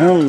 There's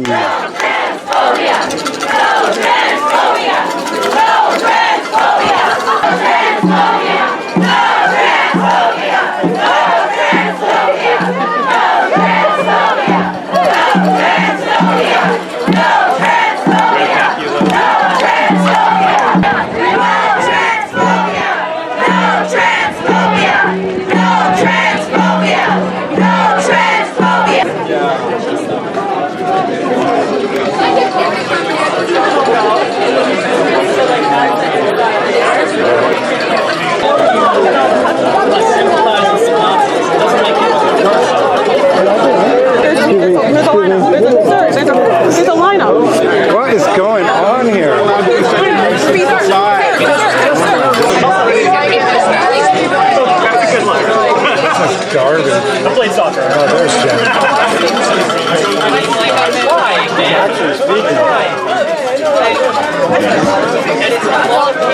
a lineup. What is going on here? That's garbage. I played soccer. Oh, there's Jenn. Actually speaking.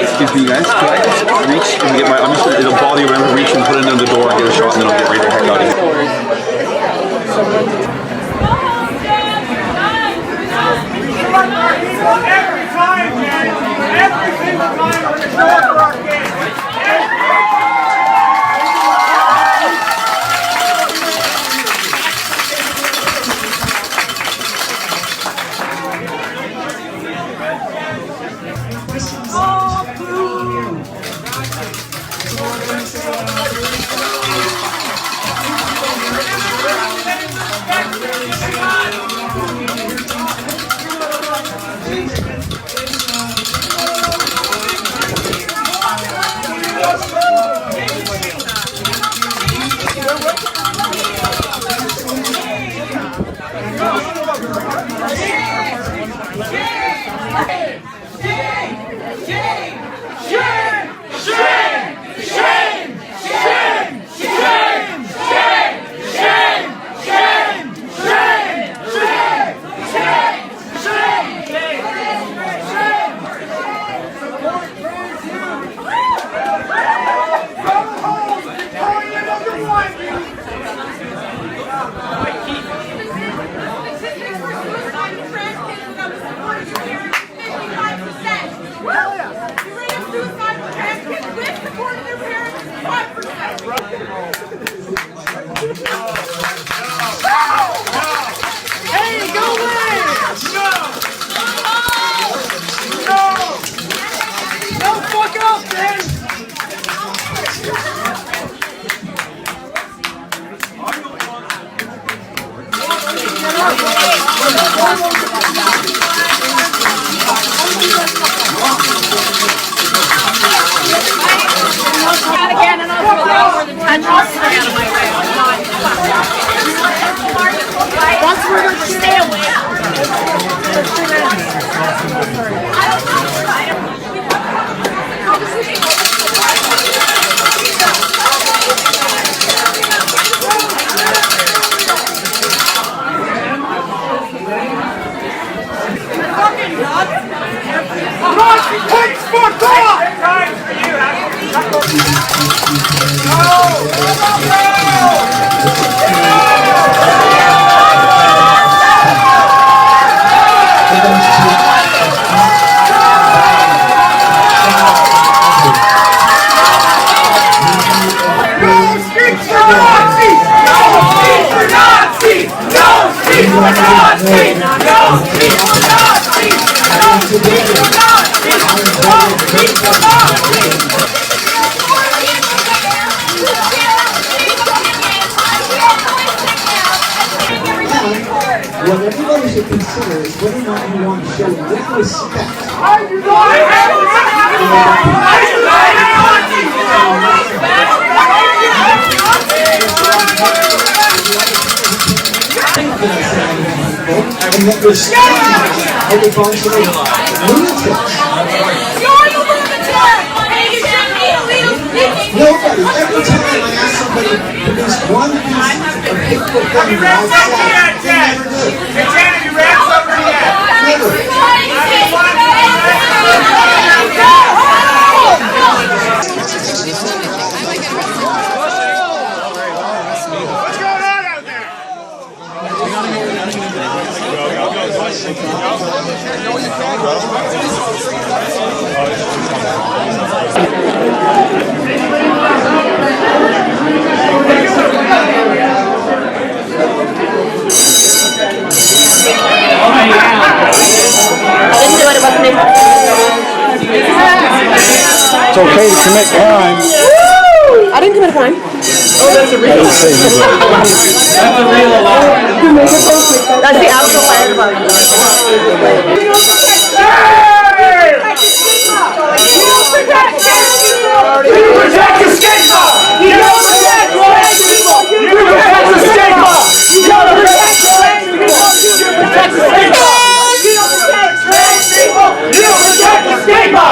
Excuse me, guys. Can I just reach and get my? It'll bother you when I reach and put it under the door and get a shot, and then I'll get ready to heck out of here. Every time, Jenn. Every single time we're going to show up for our kids. What everybody should consider is whether or not you want to show little respect. And that respect of the functioning lunatics. Nobody, every time I ask somebody to produce one piece of paper from the outside, they never do. Jenn, you ran somebody yet? Never. What's going on out there? It's okay to commit crime. I didn't commit a crime. I didn't say you did. That's the actual fire department. You protect the stigma! You don't protect trans people! You protect the stigma! You don't protect trans people! You protect the stigma! You don't protect trans people! You don't protect the stigma!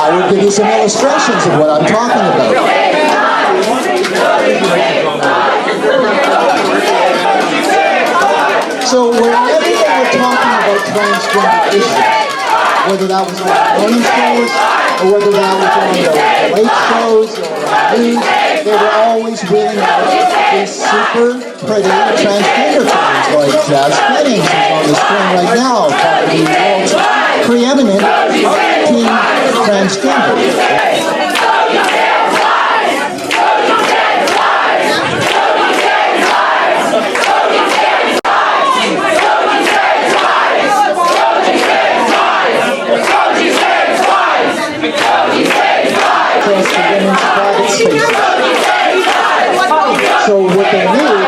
I will give you some illustrations of what I'm talking about. So whenever they were talking about transgender issues, whether that was on the morning shows, or whether that was on the late shows, or on the news, they were always reeling out these super pretty transgender figures, like Jazz Jennings, who's on the screen right now, probably the world's preeminent teen transgender. So what they need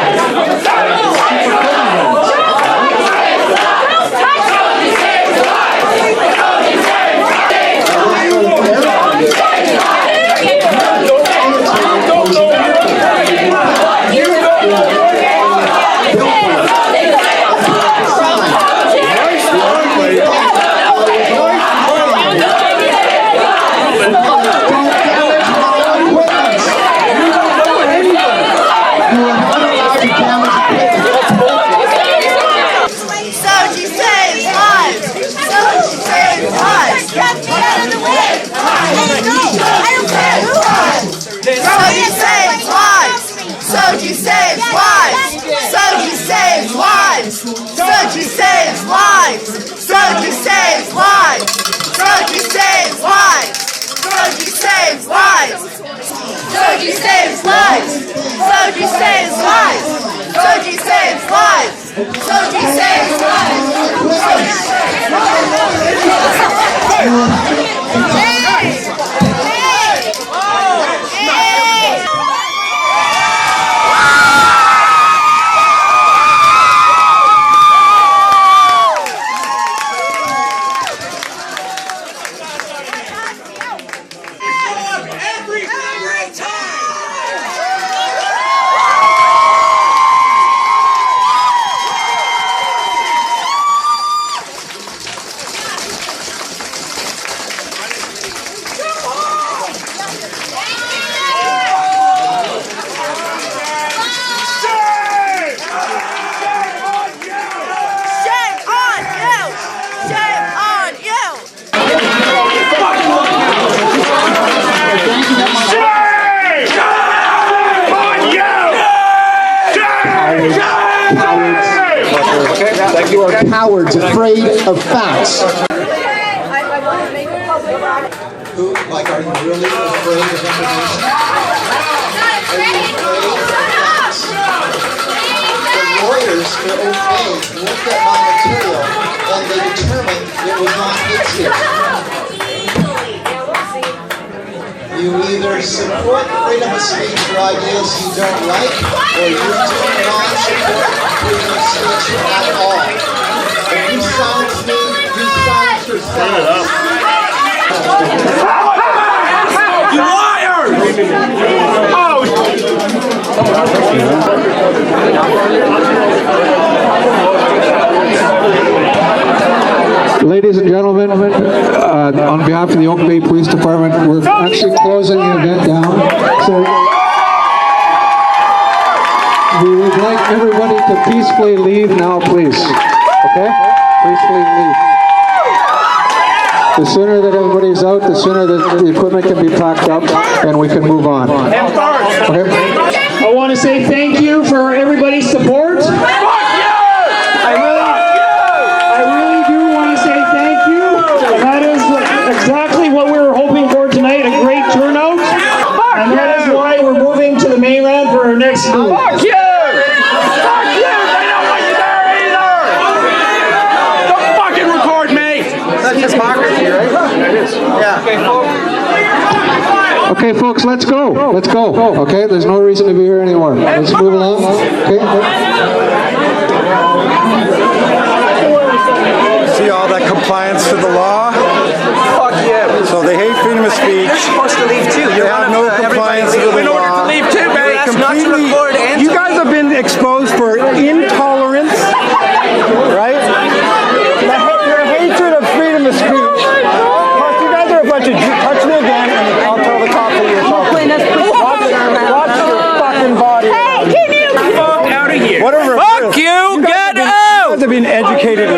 is super Soji saves lives! Soji saves lives! Soji saves lives! Soji saves lives! Soji saves lives! Soji saves lives! Soji saves lives! Soji saves lives! Soji saves lives! Soji saves lives! Soji saves lives! cowards afraid of facts. Who, like, are you really afraid of information? Are you afraid of facts? The lawyers, they're okay, looked at my material and they determined it was not hate. You either support freedom of speech for ideas you don't like, or you do not support freedom of speech at all. If you silence me, you silence yourself. You liars! Ladies and gentlemen, on behalf of the Oak Bay Police Department, we're actually closing the event down. So we would like everybody to peacefully leave now, please. Okay? Peacefully leave. The sooner that everybody's out, the sooner that the equipment can be packed up and we can move on. Okay? I want to say thank you for everybody's support. I really do want to say thank you. That is exactly what we were hoping for tonight, a great turnout. And that is why we're moving to the mainland for our next move. Fuck you! Fuck you! They don't want you there either! Don't fucking record me! That's hypocrisy, right? It is. Yeah. Okay, folks, let's go. Let's go. Okay, there's no reason to be here anymore. Let's move along. Okay. See all that compliance to the law? Fuck yeah. So they hate freedom of speech. You're supposed to leave too. They have no compliance to the law. In order to leave too, baby. That's not to record and you guys have been exposed for intolerance, right? Your hatred of freedom of speech. Plus, you guys are a bunch of touch me again, and I'll tell the cops that you're talking. Watch your fucking body. Hey, can you Fuck out of here. Whatever. Fuck you, get out! You guys have been educated.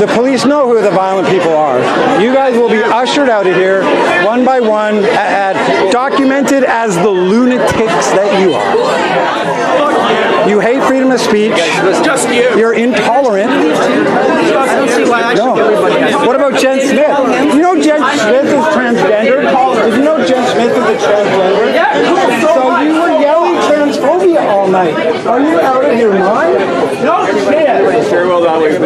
The police know who the violent people are. You guys will be ushered out of here one by one, documented as the lunatics that you are. You hate freedom of speech. Just you. You're intolerant. I don't see why I should No. What about Jenn Smith? You know Jenn Smith is transgender? Did you know Jenn Smith is a transgender? So you were yelling transphobia all night. Are you out of your mind? No shit. Very well that way.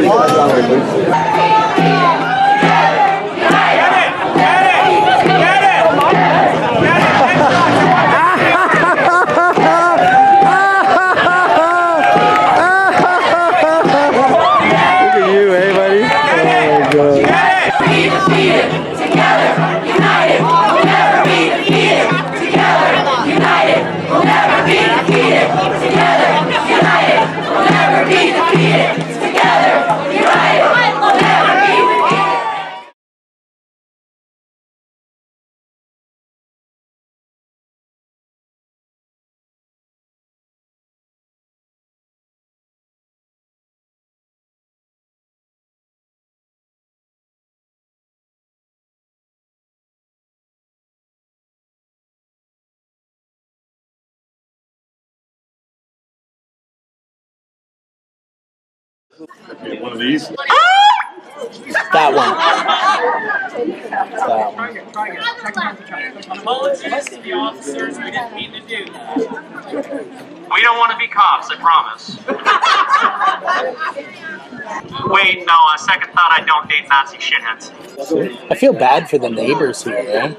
One of these. That one. Apologies to the officers, we didn't mean to do that. We don't want to be cops, I promise. Wait, no, on second thought, I don't date Nazi shitheads. I feel bad for the neighbors here, eh?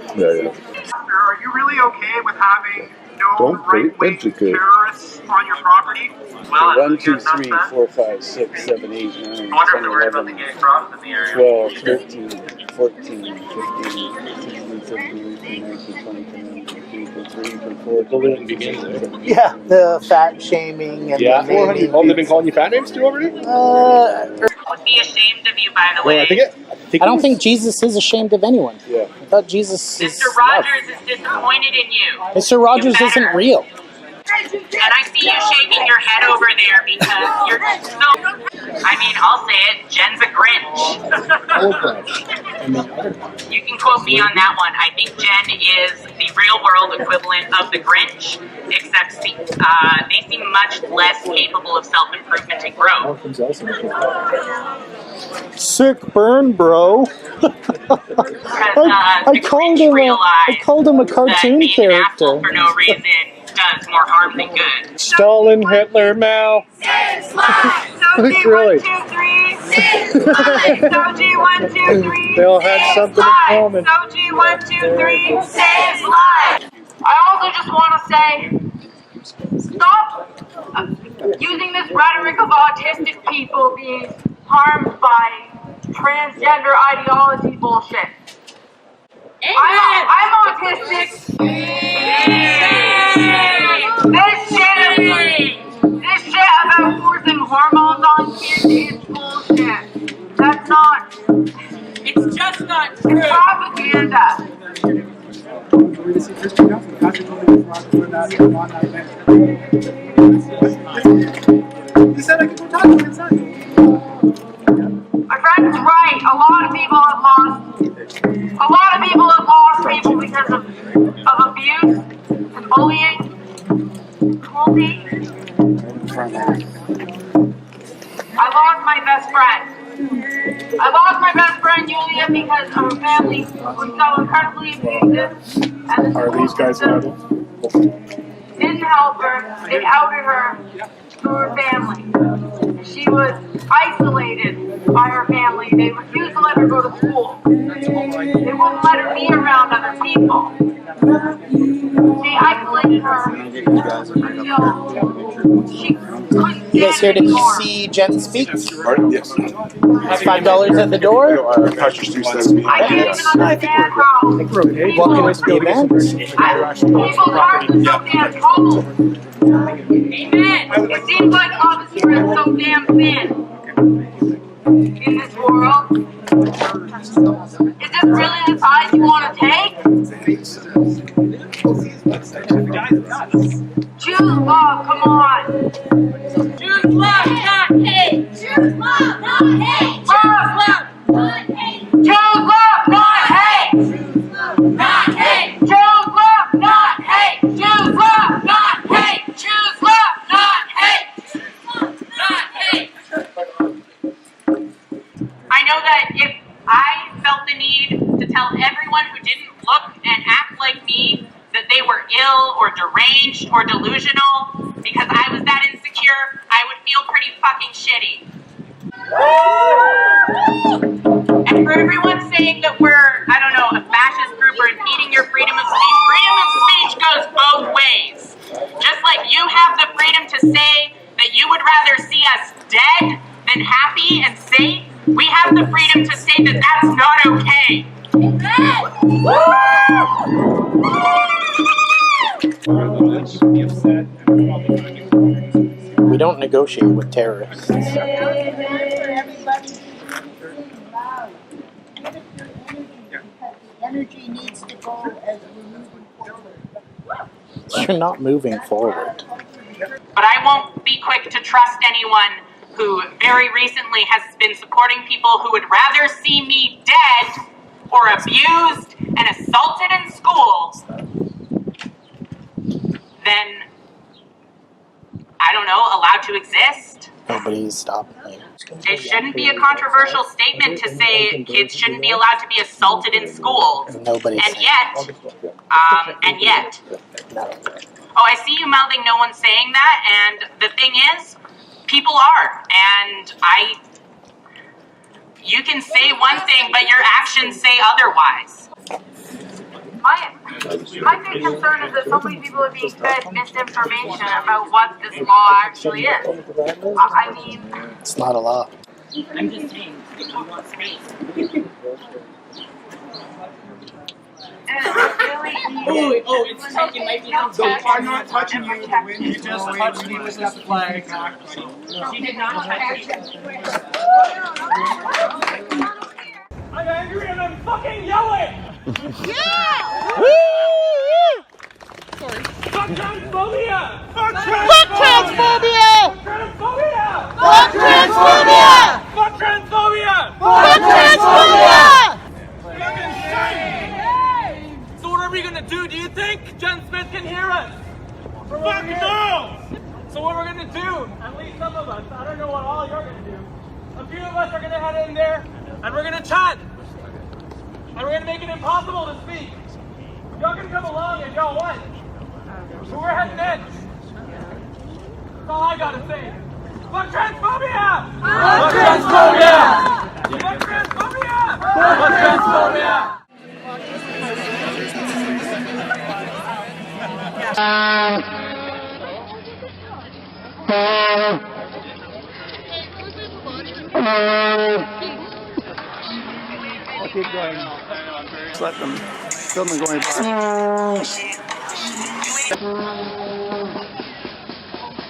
Are you really okay with having no right-wing terrorists on your property? Well, 1, 2, 3, 4, 5, 6, 7, 8, 9, 10, I wonder if they're worried about 11, the gay crowds in the area. 12, 13, 14, 15, 16, 17, 18, 19, 20, 21, 22, 23, 24, Yeah, the fat shaming and yeah. the naming. Oh, they've been calling you fat names too already? Would be ashamed of you, by the way. I don't think Jesus is ashamed of anyone. Yeah. I thought Jesus is Mr. Rogers is disappointed in you. Mr. Rogers isn't real. Get And I see you shaking your head over there because you're so... I mean, I'll say it, Jen's a Grinch. You can quote me on that one. I think Jenn is the real world equivalent of the Grinch, except they seem much less capable of self-improvement and growth. Sick burn, bro. I called him a cartoon being character. An asshole for no reason does more harm than good. Stalin, Hitler, Mao. Soji, Really? 1, 2, 3. Soji, 1, 2, 3. They all had something in common. Soji, 1, 2, 3. Saves lives. I also just want to say, stop using this rhetoric of autistic people being harmed by transgender ideology bullshit. I'm autistic. This shit about forcing hormones on kids is bullshit. That's not. It's just not true. It's propaganda. My friend's right. A lot of people have lost people because of abuse and bullying, cruelty. I lost my best friend. Julia because her family was so incredibly abusive, and the school system didn't help her. They outed her to her family. She was isolated by her family. They refused to let her go to school. They wouldn't let her be around other people. They isolated her until she couldn't You guys here to see Jenn speak? Yes. $5 at the door? I can't even understand how Welcome to the event. people are so damn cold. It seems like officers are so damn thin in this world. Is this really the side you want to take? Choose love, come on. Choose love, not hate. Choose love, not hate. Choose love, not hate. Choose love, not hate. Not hate. Choose love, not hate. Choose love, not hate. Choose love, not hate. Not hate. I know that if I felt the need to tell everyone who didn't look and act like me that they were ill or deranged or delusional because I was that insecure, I would feel pretty fucking shitty. And for everyone saying that we're, I don't know, a fascist group or impeding your freedom of speech goes both ways. Just like you have the freedom to say that you would rather see us dead than happy and safe, we have the freedom to say that that's not okay. We don't negotiate with terrorists. Energy needs to go as we're moving forward. You're not moving forward. But I won't be quick to trust anyone who very recently has been supporting people who would rather see me dead or abused and assaulted in school than, I don't know, allowed to exist. Nobody's stopping me. It shouldn't be a controversial statement to say kids shouldn't be allowed to be assaulted in schools. Nobody's and yet, oh, I see you mouthing no one's saying that, and the thing is, people are, and you can say one thing, but your actions say otherwise. My big concern is that so many people are being fed misinformation about what this law actually is. I mean... It's not a law. I'm just saying, if you want space. Oh, it's taking my feet. So I'm not touching you. The wind is just touched me with that flag. She did not touch you. I'm angry and I'm fucking yelling! Yeah! Sorry. Fuck transphobia! Fuck transphobia! Fuck transphobia! Fuck transphobia! Fuck transphobia! Fucking shame! So what are we gonna do? Do you think Jen Smith can hear us? Fuck no! So what we're gonna do, at least some of us, I don't know what all you're gonna do. A few of us are gonna head in there and we're gonna chant. And we're gonna make it impossible to speak. Y'all can come along and y'all what? So we're heading in. That's all I gotta say. Fuck transphobia! Fuck transphobia! Fuck transphobia! Fuck transphobia! I'll keep going. Just let them film them going by.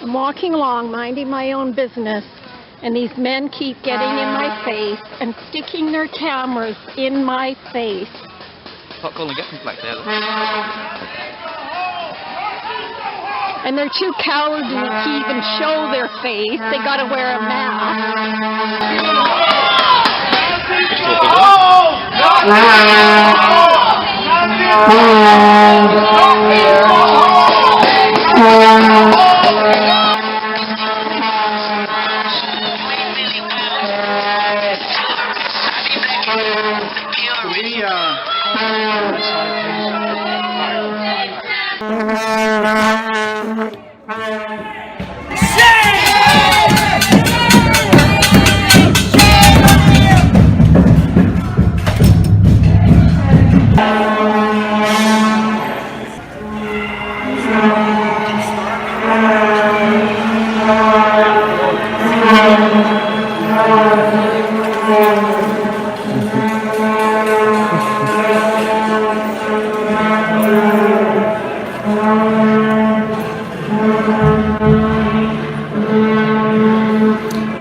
I'm walking along, minding my own business, and these men keep getting in my face and sticking their cameras in my face. Not calling get flag there. And they're too cowardly to even show their face. They gotta wear a mask.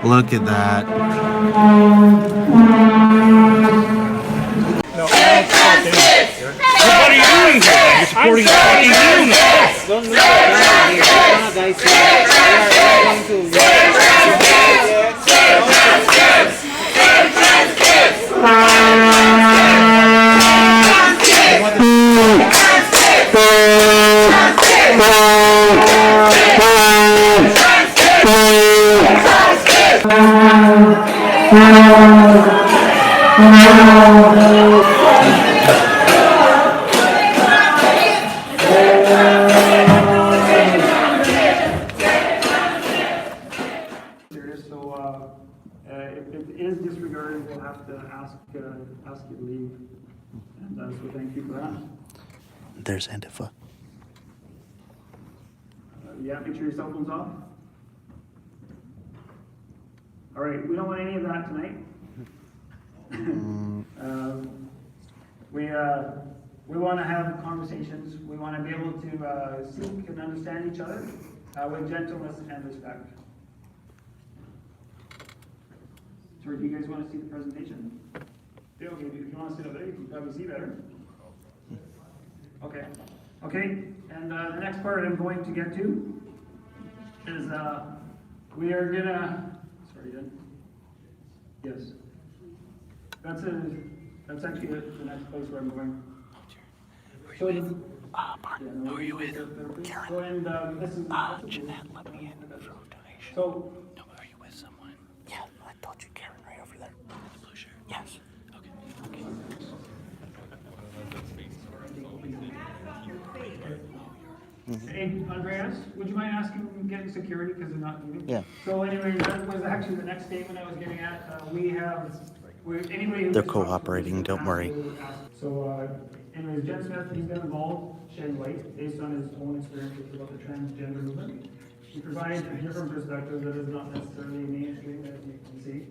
Look at that. What are you doing here? You're supporting what are you doing here? If it is disregarded, we'll have to ask you to leave. And so thank you for that. There's Antifa. Yeah, make sure your cell phone's off. All right, we don't want any of that tonight. We want to have conversations. We want to be able to seek and understand each other with gentleness and respect. So do you guys want to see the presentation? Yeah, okay, if you want to sit over there, you can probably see better. Okay. Okay, and the next part I'm going to get to is we are gonna, sorry, Jen. Yes. That's actually the next place where I'm going. So Martin, who are you with? Karen. So, and this is Jeanette, let me in for a donation. So, no, are you with someone? Yeah, I told you, Karen, right over there. The blue shirt? Yes. Okay. Hey, Andreas, would you mind asking, getting security because they're not moving? Yeah. So anyway, that was actually the next statement I was getting at. Anybody They're cooperating, don't worry. So anyways, Jen Smith, he's been involved shedding light based on his own experiences about the transgender movement. He provides a different perspective that is not necessarily mainstream, as you can see.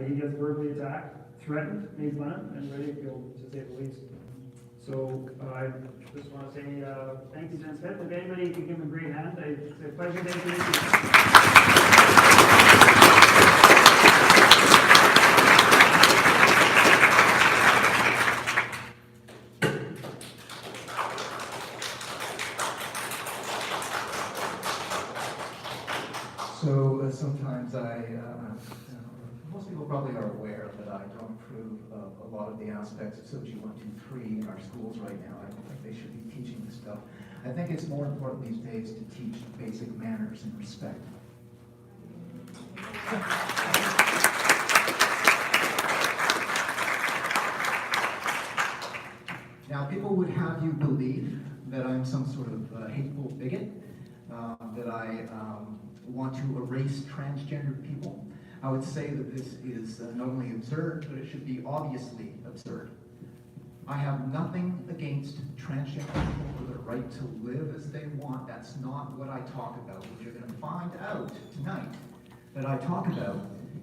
He gets verbally attacked, threatened, made fun of, and ridiculed, to say the least. So I just want to say thank you, Jen Smith. If anybody can give him a great hand, it's a pleasure to introduce you. So sometimes most people probably are aware that I don't approve of a lot of the aspects of SOGI 123 in our schools right now. I don't think they should be teaching this stuff. I think it's more important these days to teach basic manners and respect. Now, people would have you believe that I'm some sort of hateful bigot, that I want to erase transgender people. I would say that this is not only absurd, but it should be obviously absurd. I have nothing against transgender people for their right to live as they want. That's not what I talk about. What you're going to find out tonight that I talk about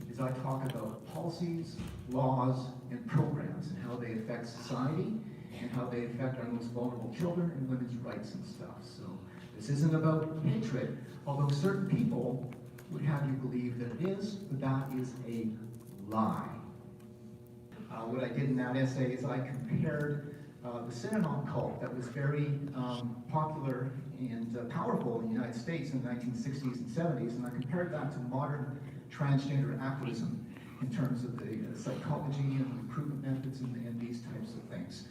is I talk about policies, laws, and programs and how they affect society and how they affect our most vulnerable children and women's rights and stuff. So this isn't about hatred, although certain people would have you believe that it is, but that is a lie. What I did in that essay is I compared the synanon cult that was very popular and powerful in the United States in the 1960s and 70s, and I compared that to modern transgender activism in terms of the psychology and recruitment methods and these types of things.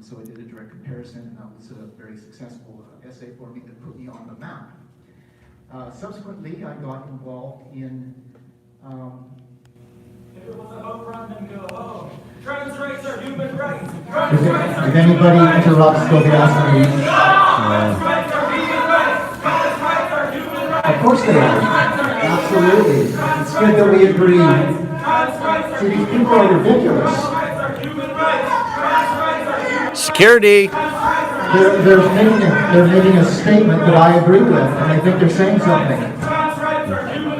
So I did a direct comparison, and that was a very successful essay for me that put me on the map. Subsequently, I got involved in Trans rights are human rights. if anybody interrupts, they'll be asked to leave. Trans rights are vegan rights. Trans rights are human rights. Of course they are. Absolutely. It's good that we agree. See, these people are ridiculous. Security. They're making a statement that I agree with, and I think they're saying something.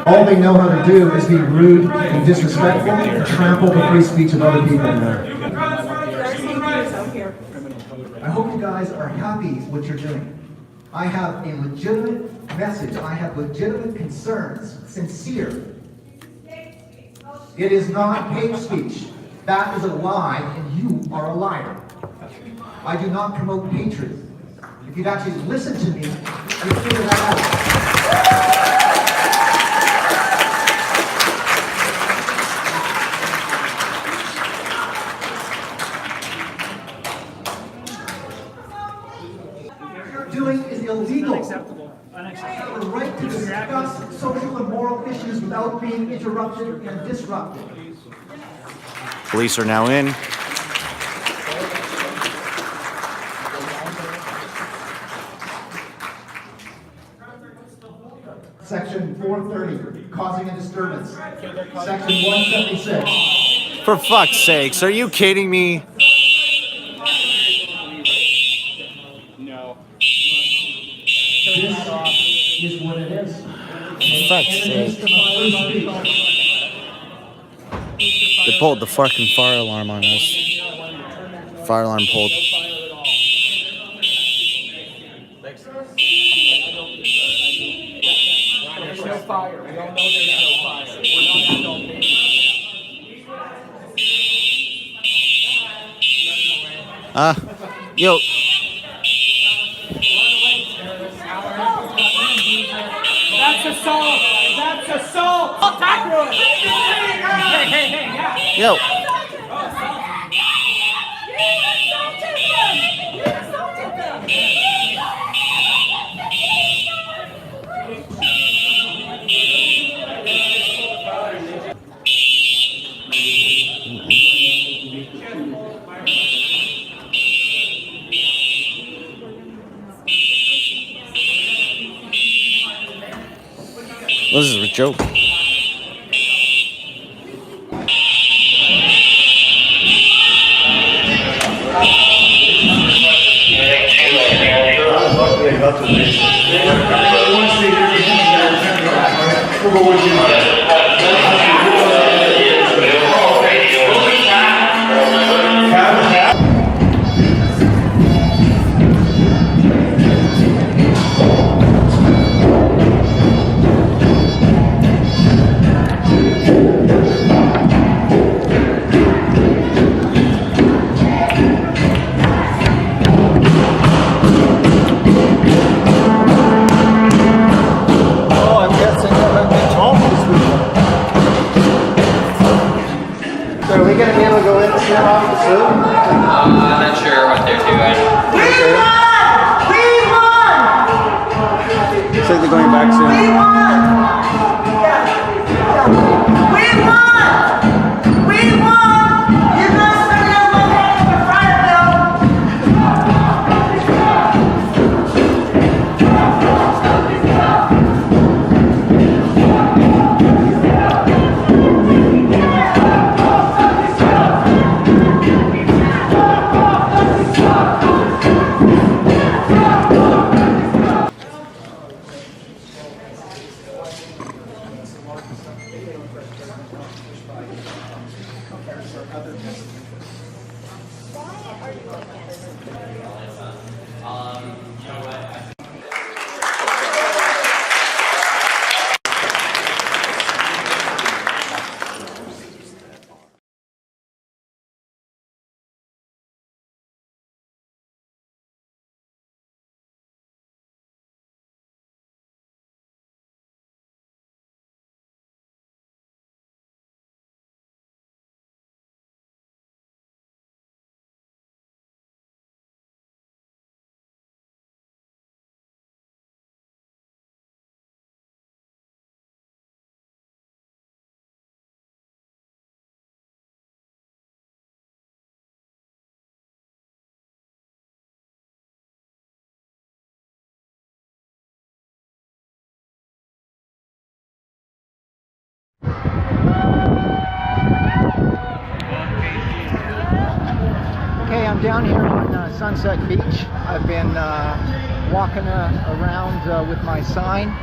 All they know how to do is be rude and disrespectful and trample the free speech of other people. I hope you guys are happy with what you're doing. I have a legitimate message. I have legitimate concerns, sincere. It is not hate speech. That is a lie, and you are a liar. I do not promote hatred. If you'd actually listen to me, you'd figure that out. What you're doing is illegal. Unacceptable. Unacceptable. You have the right to discuss social and moral issues without being interrupted and disrupted. Police are now in. Section 430, causing a disturbance. Section 176. For fuck's sakes, are you kidding me? No. This is what it is. For fuck's sake. They pulled the fucking fire alarm on us. Fire alarm pulled. There's no fire. We all know there's no fire. We're not adult Yo. That's assault. That's assault. Attack. Hey, Yo. This is a joke. Oh, I'm guessing that Okay, I'm down here on Sunset Beach. I've been walking around with my sign.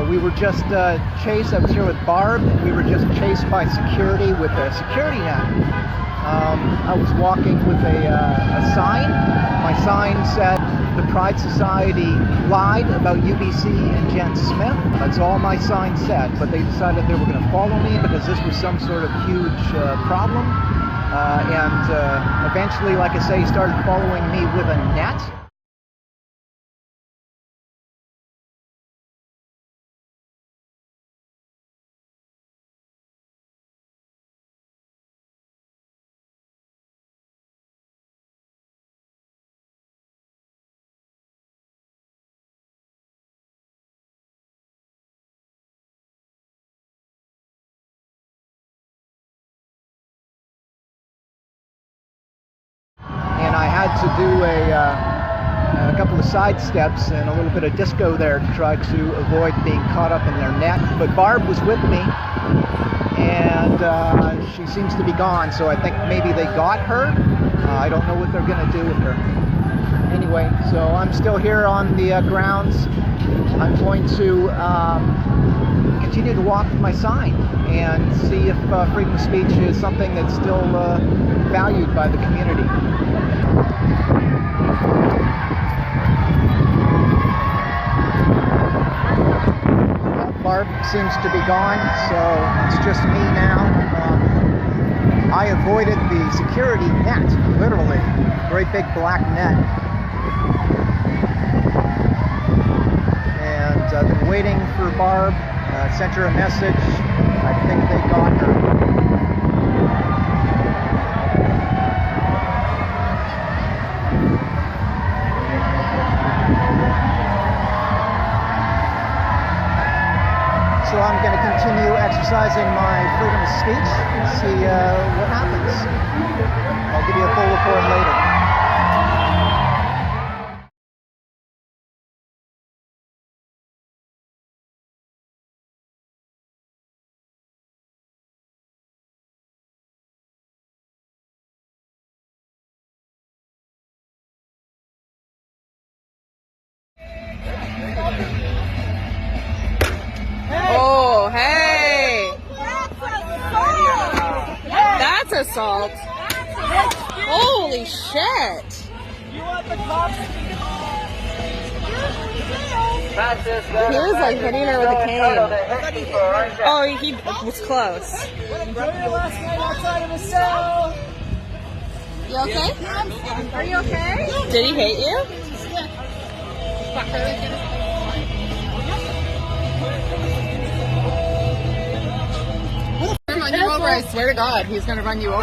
We were just chased. I was here with Barb. We were just chased by security with a security net. I was walking with a sign. My sign said, "The Pride Society lied about UBC and Jenn Smith." That's all my sign said. But they decided they were going to follow me because this was some sort of huge problem. And eventually, like I say, started following me with a net. And I had to do a couple of side steps and a little bit of disco there to try to avoid being caught up in their net. But Barb was with me, and she seems to be gone, so I think maybe they got her. I don't know what they're going to do with her. Anyway, so I'm still here on the grounds. I'm going to continue to walk with my sign and see if freedom of speech is something that's still valued by the community. Barb seems to be gone, so it's just me now. I avoided the security net, literally, great big black net. And I've been waiting for Barb, sent her a message. I think they got her. So I'm going to continue exercising my freedom of speech and see what happens. I'll give you a full report later. Oh, hey! That's assault! Holy shit! You want the cops to be He was like hitting her with a cane. Oh, he was close. Enjoy your last night outside of the cell! You okay? Are you okay? Did he hate you? Run you over, I swear to God, he's gonna run you over.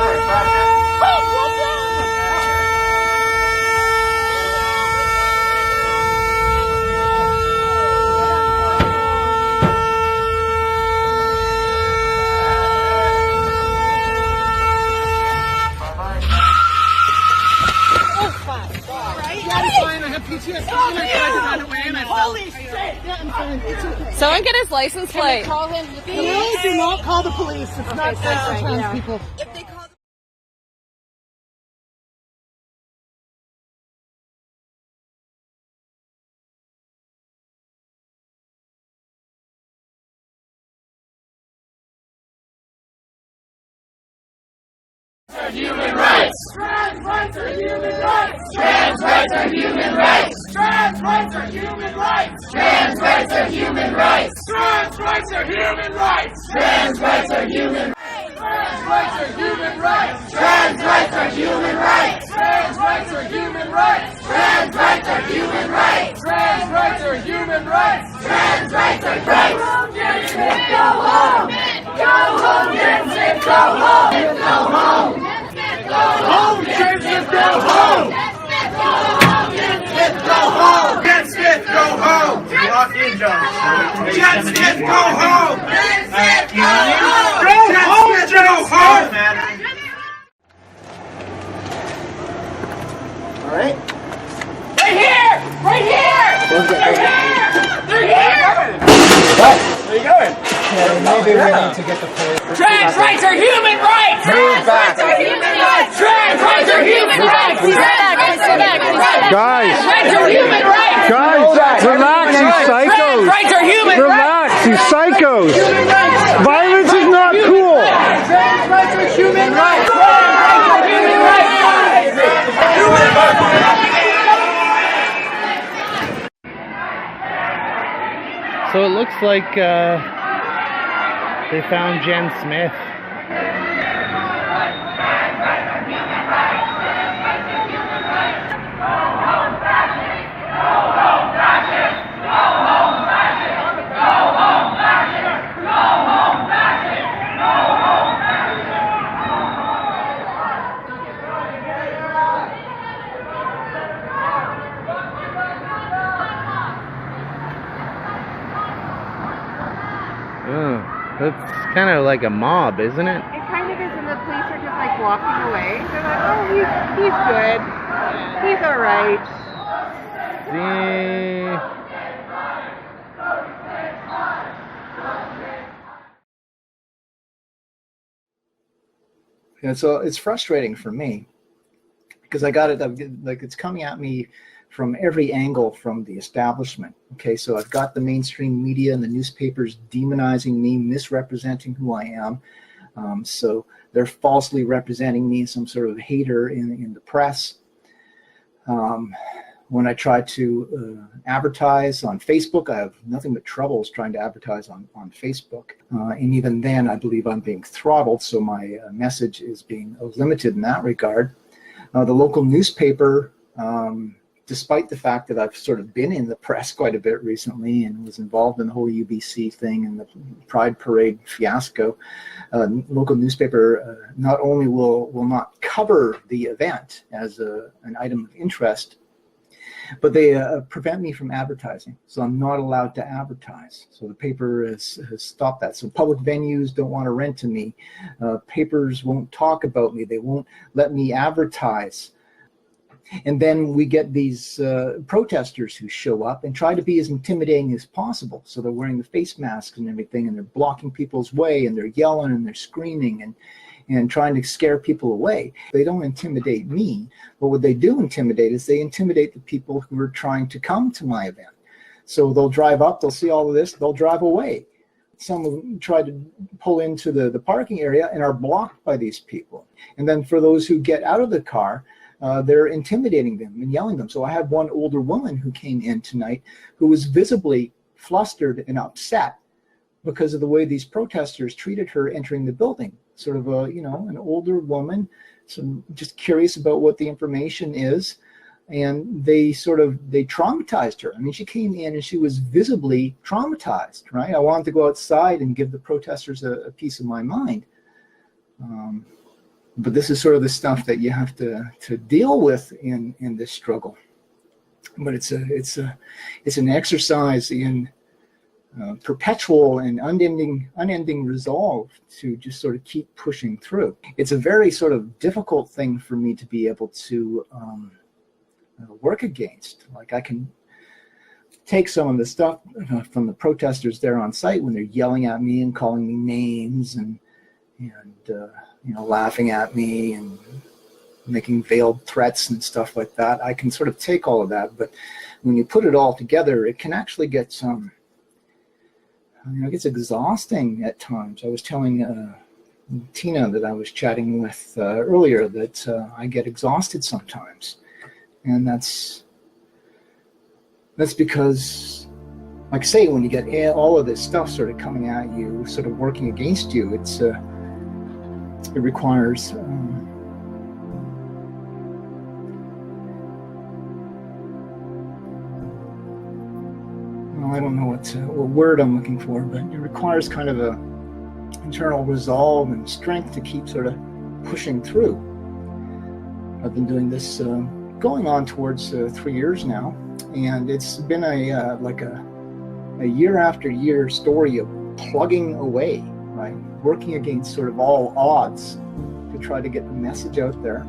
have PTSD and I tried to run away and I fell. Holy shit! Yeah, I'm fine. It's okay. Someone get his license plate. Can call him? No, do not call the police. It's not safe for trans people. If they call Human rights! Trans rights are human rights! Trans rights are human rights! Trans rights are human rights! Trans rights are human rights! Trans rights are human rights! Trans rights are human rights! Trans rights are human rights! Trans rights are human rights! Trans rights are human rights! Trans rights are human rights! Trans rights are human rights! Trans rights are rights! Go home! Go home! Go home! Go home! Go home, Jen Smith, go home! Jen Smith, go home! Jen Smith, go home! Lock in, John. Jen Smith, go home! Jen Smith, go home! Go home, Jen Smith! All right. Right here! Right here! Right here! They're here! What? Where are you going? Maybe we need to get the police. Trans rights are human rights! Trans rights are human rights! Trans rights are human rights! Guys, rights are human rights! Guys, relax, you psychos! Trans rights are human rights! Relax, you psychos! Violence is not cool! Trans rights are human rights! Trans rights are human rights! So it looks like they found Jenn Smith. That's kind of like a mob, isn't it? It kind of is, and the police are just like walking away. They're like, oh, he's good. He's alright. Yeah, so it's frustrating for me because I got it, like it's coming at me from every angle from the establishment. Okay, so I've got the mainstream media and the newspapers demonizing me, misrepresenting who I am. So they're falsely representing me as some sort of hater in the press. When I try to advertise on Facebook, I have nothing but troubles trying to advertise on Facebook. And even then, I believe I'm being throttled, so my message is being limited in that regard. The local newspaper, despite the fact that I've sort of been in the press quite a bit recently and was involved in the whole UBC thing and the Pride Parade fiasco, local newspaper not only will not cover the event as an item of interest, but they prevent me from advertising. So I'm not allowed to advertise. So the paper has stopped that. So public venues don't want to rent to me. Papers won't talk about me. They won't let me advertise. And then we get these protesters who show up and try to be as intimidating as possible. So they're wearing the face masks and everything, and they're blocking people's way, and they're yelling and they're screaming and trying to scare people away. They don't intimidate me, but what they do intimidate is they intimidate the people who are trying to come to my event. So they'll drive up, they'll see all of this, they'll drive away. Some of them try to pull into the parking area and are blocked by these people. And then for those who get out of the car, they're intimidating them and yelling them. So I had one older woman who came in tonight who was visibly flustered and upset because of the way these protesters treated her entering the building. Sort of a, an older woman, just curious about what the information is. And they traumatized her. I mean, she came in and she was visibly traumatized, right? I wanted to go outside and give the protesters a piece of my mind. But this is sort of the stuff that you have to deal with in this struggle. But it's an exercise in perpetual and unending resolve to just sort of keep pushing through. It's a very sort of difficult thing for me to be able to work against. Like I can take some of the stuff from the protesters there on site when they're yelling at me and calling me names and laughing at me and making veiled threats and stuff like that. I can sort of take all of that, but when you put it all together, it can actually get it gets exhausting at times. I was telling Tina that I was chatting with earlier that I get exhausted sometimes, and that's because, like I say, when you get all of this stuff sort of coming at you, sort of working against you, it requires I don't know what word I'm looking for, but it requires kind of a internal resolve and strength to keep sort of pushing through. I've been doing this going on towards 3 years now, and it's been a year after year story of plugging away, right? Working against sort of all odds to try to get the message out there.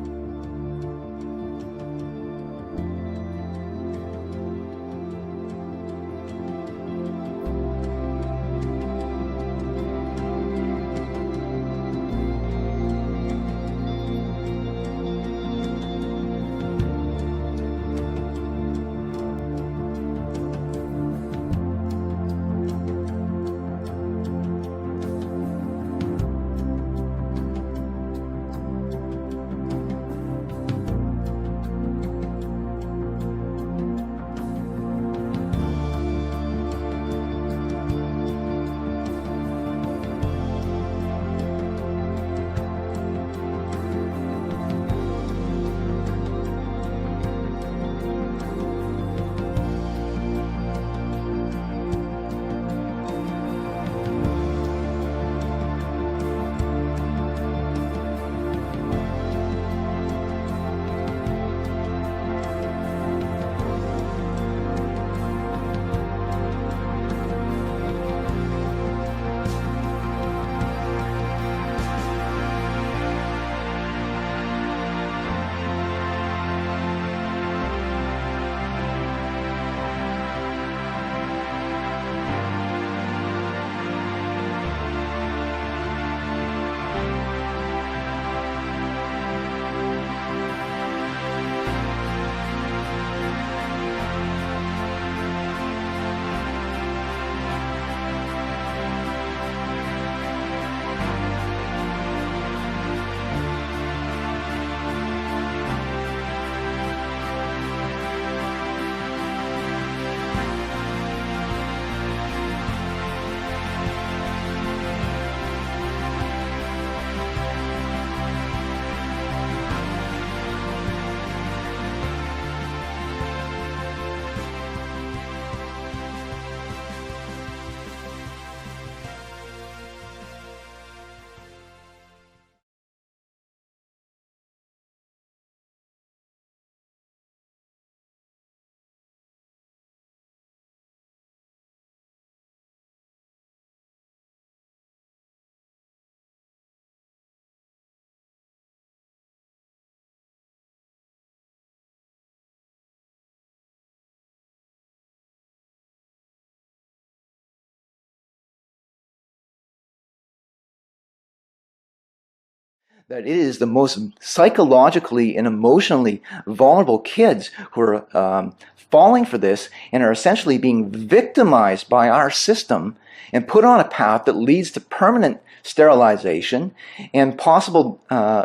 That it is the most psychologically and emotionally vulnerable kids who are falling for this and are essentially being victimized by our system and put on a path that leads to permanent sterilization and possible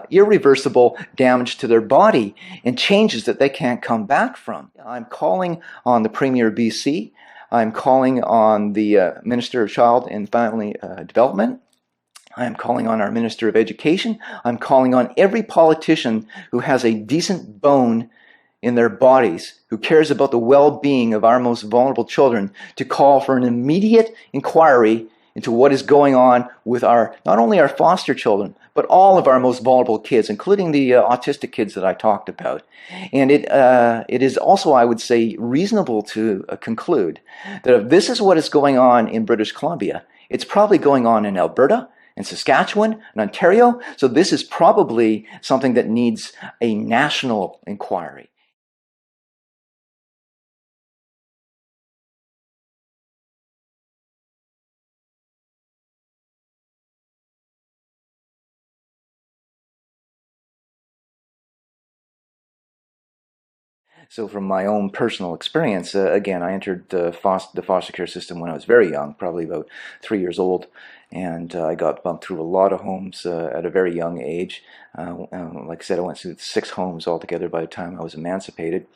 irreversible damage to their body and changes that they can't come back from. I'm calling on the Premier of BC. I'm calling on the Minister of Child and Family Development. I'm calling on our Minister of Education. I'm calling on every politician who has a decent bone in their bodies, who cares about the well-being of our most vulnerable children, to call for an immediate inquiry into what is going on with not only our foster children, but all of our most vulnerable kids, including the autistic kids that I talked about. And it is also, I would say, reasonable to conclude that if this is what is going on in British Columbia, it's probably going on in Alberta, in Saskatchewan, in Ontario. So this is probably something that needs a national inquiry. So from my own personal experience, again, I entered the foster care system when I was very young, probably about 3 years old, and I got bumped through a lot of homes at a very young age. Like I said, I went through 6 homes altogether by the time I was emancipated.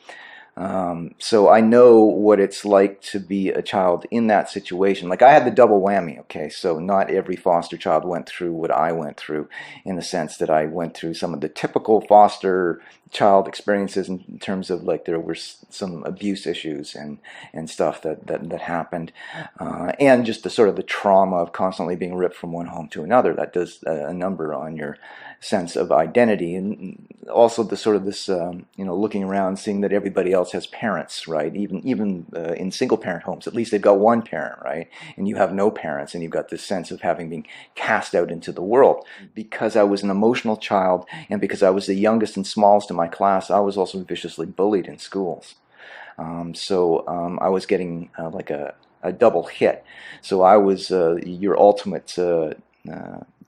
So I know what it's like to be a child in that situation. Like I had the double whammy, okay? So not every foster child went through what I went through, in the sense that I went through some of the typical foster child experiences in terms of like there were some abuse issues and stuff that happened, and just the sort of the trauma of constantly being ripped from one home to another. That does a number on your sense of identity, and also the sort of this looking around, seeing that everybody else has parents, right? Even in single parent homes, at least they've got one parent, right? And you have no parents, and you've got this sense of having been cast out into the world. Because I was an emotional child, and because I was the youngest and smallest in my class, I was also viciously bullied in schools. So I was getting like a double hit. So I was your ultimate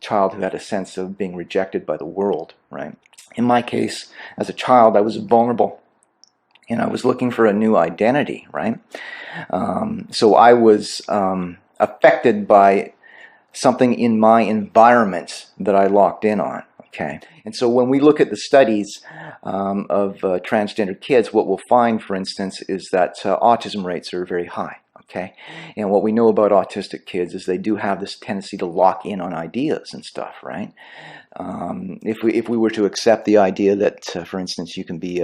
child who had a sense of being rejected by the world, right? In my case, as a child, I was vulnerable, and I was looking for a new identity, right? So I was affected by something in my environment that I locked in on, okay? And so when we look at the studies of transgender kids, what we'll find, for instance, is that autism rates are very high. Okay, and what we know about autistic kids is they do have this tendency to lock in on ideas and stuff, right? If we were to accept the idea that, for instance, you can be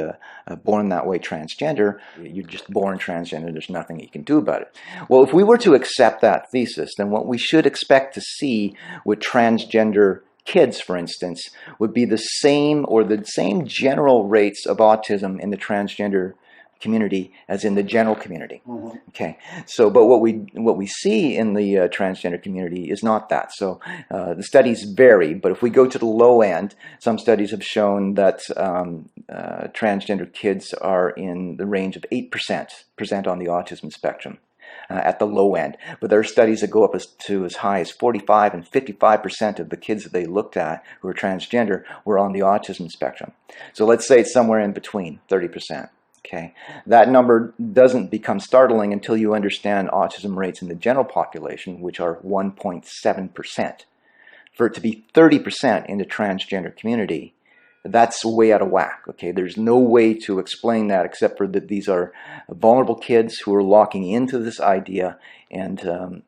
born that way transgender, you're just born transgender, there's nothing you can do about it. Well, if we were to accept that thesis, then what we should expect to see with transgender kids, for instance, would be the same general rates of autism in the transgender community as in the general community. Okay, so but what we see in the transgender community is not that. So the studies vary, but if we go to the low end, some studies have shown that transgender kids are in the range of 8% on the autism spectrum at the low end. But there are studies that go up to as high as 45 and 55% of the kids that they looked at who are transgender were on the autism spectrum. So let's say it's somewhere in between, 30%. Okay, that number doesn't become startling until you understand autism rates in the general population, which are 1.7%. For it to be 30% in the transgender community, that's way out of whack. Okay, there's no way to explain that except for that these are vulnerable kids who are locking into this idea and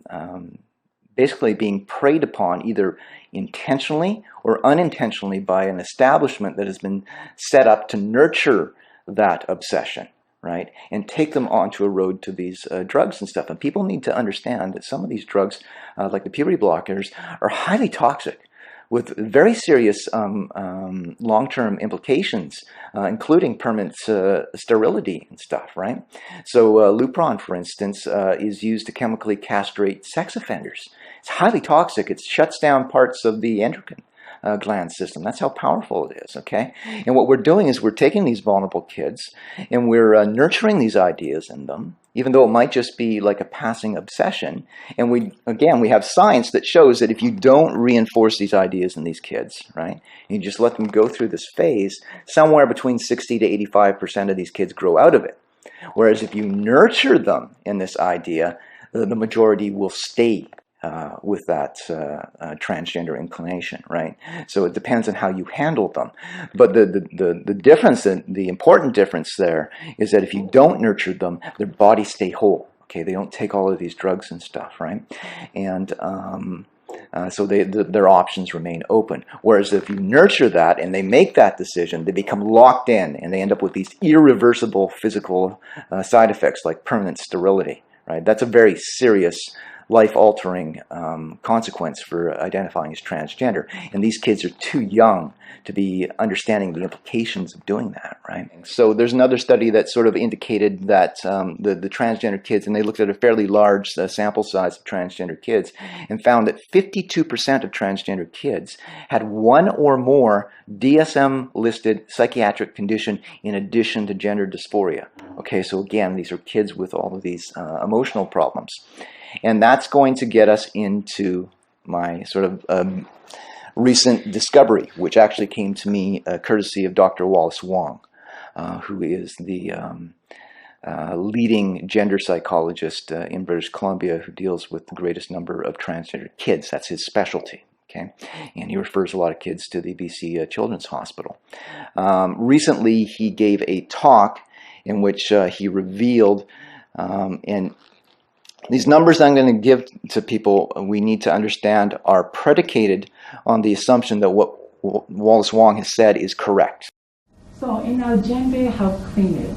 basically being preyed upon either intentionally or unintentionally by an establishment that has been set up to nurture that obsession, right, and take them onto a road to these drugs and stuff. And people need to understand that some of these drugs, like the puberty blockers, are highly toxic with very serious long-term implications, including permanent sterility and stuff, right? So Lupron, for instance, is used to chemically castrate sex offenders. It's highly toxic. It shuts down parts of the endocrine gland system. That's how powerful it is, okay? And what we're doing is we're taking these vulnerable kids and we're nurturing these ideas in them, even though it might just be like a passing obsession. And we have science that shows that if you don't reinforce these ideas in these kids, right, you just let them go through this phase, somewhere between 60 to 85% of these kids grow out of it. Whereas if you nurture them in this idea, the majority will stay with that transgender inclination, right? So it depends on how you handle them. But the difference, the important difference there is that if you don't nurture them, their bodies stay whole. Okay, they don't take all of these drugs and stuff, right? And so their options remain open. Whereas if you nurture that and they make that decision, they become locked in and they end up with these irreversible physical side effects like permanent sterility, right? That's a very serious life-altering consequence for identifying as transgender. And these kids are too young to be understanding the implications of doing that, right? So there's another study that sort of indicated that the transgender kids, and they looked at a fairly large sample size of transgender kids, and found that 52% of transgender kids had one or more DSM-listed psychiatric condition in addition to gender dysphoria. Okay, so again, these are kids with all of these emotional problems. And that's going to get us into my sort of recent discovery, which actually came to me courtesy of Dr. Wallace Wong. who is the leading gender psychologist in British Columbia, who deals with the greatest number of transgender kids. That's his specialty. Okay, and he refers a lot of kids to the BC Children's Hospital. Recently, he gave a talk in which he revealed, and these numbers I'm going to give to people, we need to understand, are predicated on the assumption that what Wallace Wong has said is correct. So in our gender health clinic,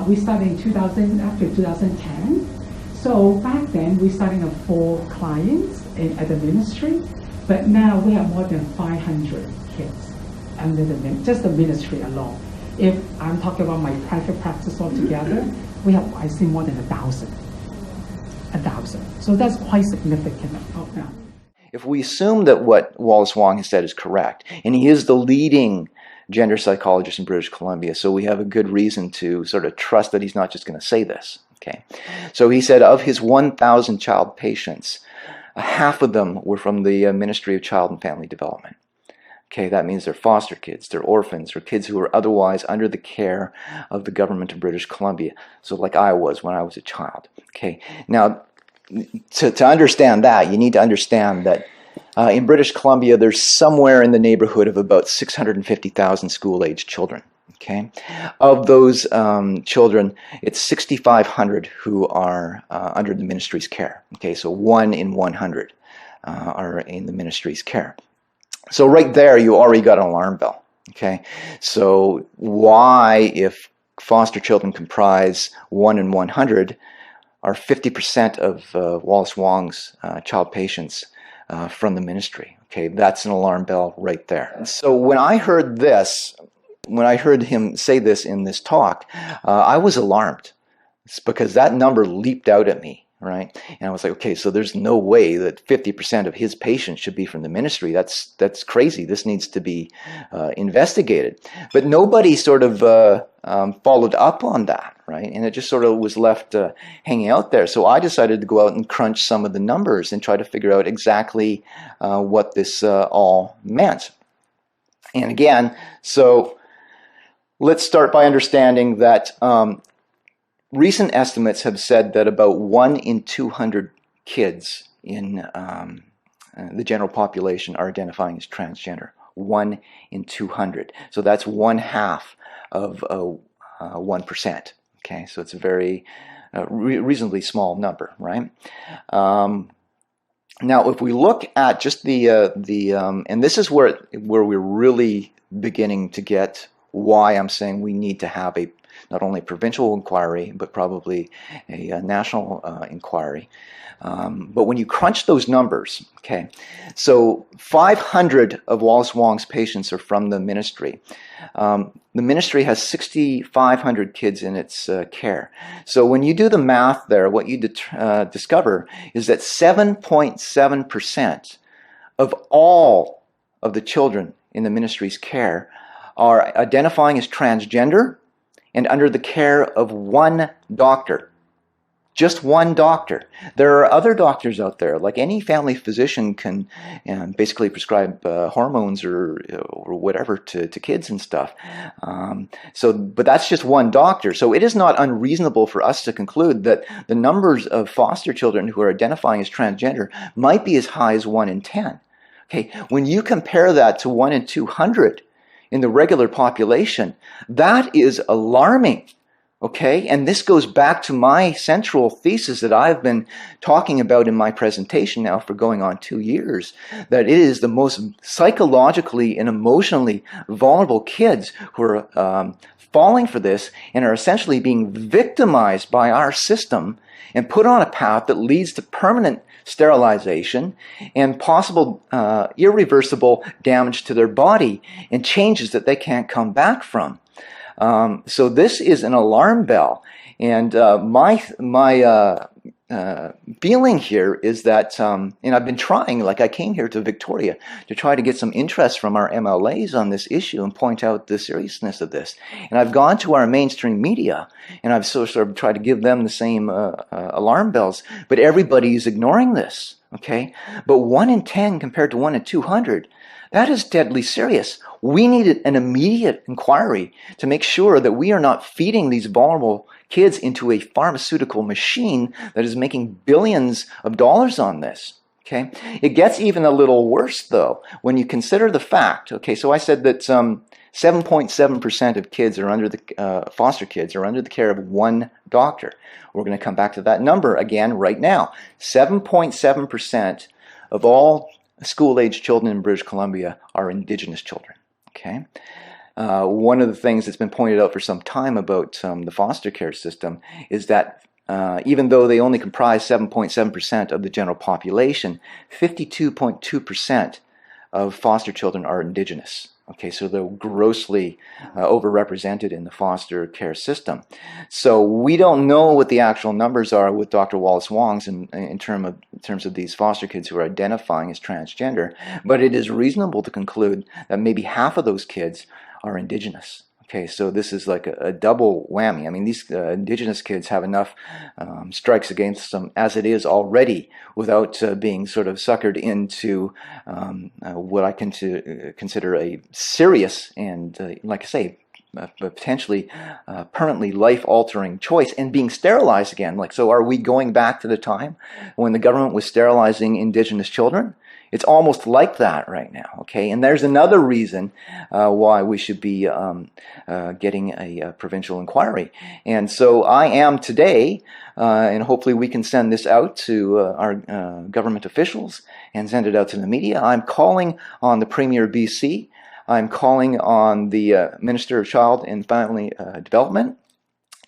we started in 2000, after 2010. So back then, we started with 4 clients at the ministry, but now we have more than 500 kids under just the ministry alone. If I'm talking about my private practice altogether, we have, I see more than 1,000. 1,000. So that's quite significant now. If we assume that what Wallace Wong has said is correct, and he is the leading gender psychologist in British Columbia, so we have a good reason to sort of trust that he's not just going to say this. Okay, so he said of his 1,000 child patients, half of them were from the Ministry of Child and Family Development. Okay, that means they're foster kids, they're orphans, or kids who are otherwise under the care of the government of British Columbia. So like I was when I was a child. Okay, now to understand that, you need to understand that in British Columbia, there's somewhere in the neighborhood of about 650,000 school-aged children. Okay, of those children, it's 6,500 who are under the ministry's care. Okay, so 1 in 100 are in the ministry's care. So right there, you already got an alarm bell. Okay, so why, if foster children comprise 1 in 100, are 50% of Wallace Wong's child patients from the ministry? Okay, that's an alarm bell right there. So when I heard this, when I heard him say this in this talk, I was alarmed. It's because that number leaped out at me, right? And I was like, okay, so there's no way that 50% of his patients should be from the ministry. That's crazy. This needs to be investigated. But nobody sort of followed up on that, right? And it just sort of was left hanging out there. So I decided to go out and crunch some of the numbers and try to figure out exactly what this all meant. And again, so let's start by understanding that recent estimates have said that about 1 in 200 kids in the general population are identifying as transgender. 1 in 200. So that's 1/2 of 1%. Okay, so it's a very reasonably small number, right? Now, if we look at just and this is where we're really beginning to get why I'm saying we need to have a not only provincial inquiry, but probably a national inquiry. But when you crunch those numbers, okay, so 500 of Wallace Wong's patients are from the ministry. The ministry has 6,500 kids in its care. So when you do the math there, what you discover is that 7.7% of all of the children in the ministry's care are identifying as transgender and under the care of one doctor. Just one doctor. There are other doctors out there, like any family physician can basically prescribe hormones or whatever to kids and stuff. But that's just one doctor. So it is not unreasonable for us to conclude that the numbers of foster children who are identifying as transgender might be as high as 1 in 10. Okay, when you compare that to 1 in 200 in the regular population, that is alarming. Okay, and this goes back to my central thesis that I've been talking about in my presentation now for going on 2 years, that it is the most psychologically and emotionally vulnerable kids who are falling for this and are essentially being victimized by our system and put on a path that leads to permanent sterilization and possible irreversible damage to their body and changes that they can't come back from. So this is an alarm bell, and my feeling here is that, and I've been trying, like I came here to Victoria to try to get some interest from our MLAs on this issue and point out the seriousness of this. And I've gone to our mainstream media and I've sort of tried to give them the same alarm bells, but everybody is ignoring this. Okay, but 1 in 10 compared to 1 in 200. That is deadly serious. We need an immediate inquiry to make sure that we are not feeding these vulnerable kids into a pharmaceutical machine that is making billions of dollars on this. Okay, it gets even a little worse though when you consider the fact. Okay, so I said that 7.7% of kids are under the foster kids are under the care of one doctor. We're going to come back to that number again right now. 7.7% of all school-age children in British Columbia are Indigenous children. Okay, one of the things that's been pointed out for some time about the foster care system is that even though they only comprise 7.7% of the general population, 52.2% of foster children are Indigenous. Okay, so they're grossly overrepresented in the foster care system. So we don't know what the actual numbers are with Dr. Wallace Wong's in terms of these foster kids who are identifying as transgender, but it is reasonable to conclude that maybe half of those kids are Indigenous. Okay, so this is like a double whammy. I mean, these Indigenous kids have enough strikes against them as it is already without being sort of suckered into what I consider a serious and, like I say, potentially permanently life-altering choice and being sterilized again. Like, so are we going back to the time when the government was sterilizing Indigenous children? It's almost like that right now, okay? And there's another reason why we should be getting a provincial inquiry. And so I am today, and hopefully we can send this out to our government officials and send it out to the media. I'm calling on the Premier of BC. I'm calling on the Minister of Child and Family Development.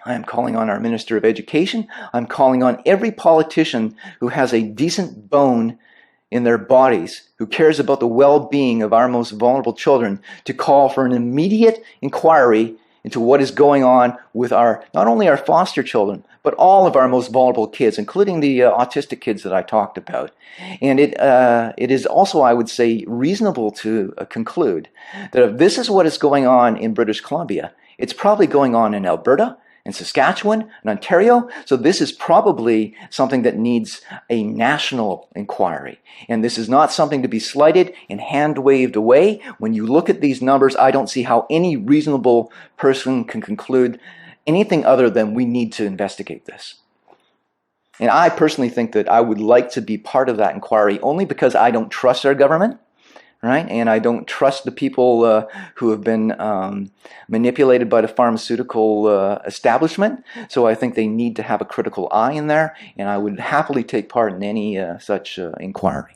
I'm calling on our Minister of Education. I'm calling on every politician who has a decent bone in their bodies, who cares about the well-being of our most vulnerable children, to call for an immediate inquiry into what is going on with our, not only our foster children, but all of our most vulnerable kids, including the autistic kids that I talked about. And it is also, I would say, reasonable to conclude that if this is what is going on in British Columbia, it's probably going on in Alberta, in Saskatchewan, in Ontario. So this is probably something that needs a national inquiry. And this is not something to be slighted and hand-waved away. When you look at these numbers, I don't see how any reasonable person can conclude anything other than we need to investigate this. And I personally think that I would like to be part of that inquiry only because I don't trust our government. Right? And I don't trust the people who have been manipulated by the pharmaceutical establishment. So I think they need to have a critical eye in there, and I would happily take part in any such inquiry.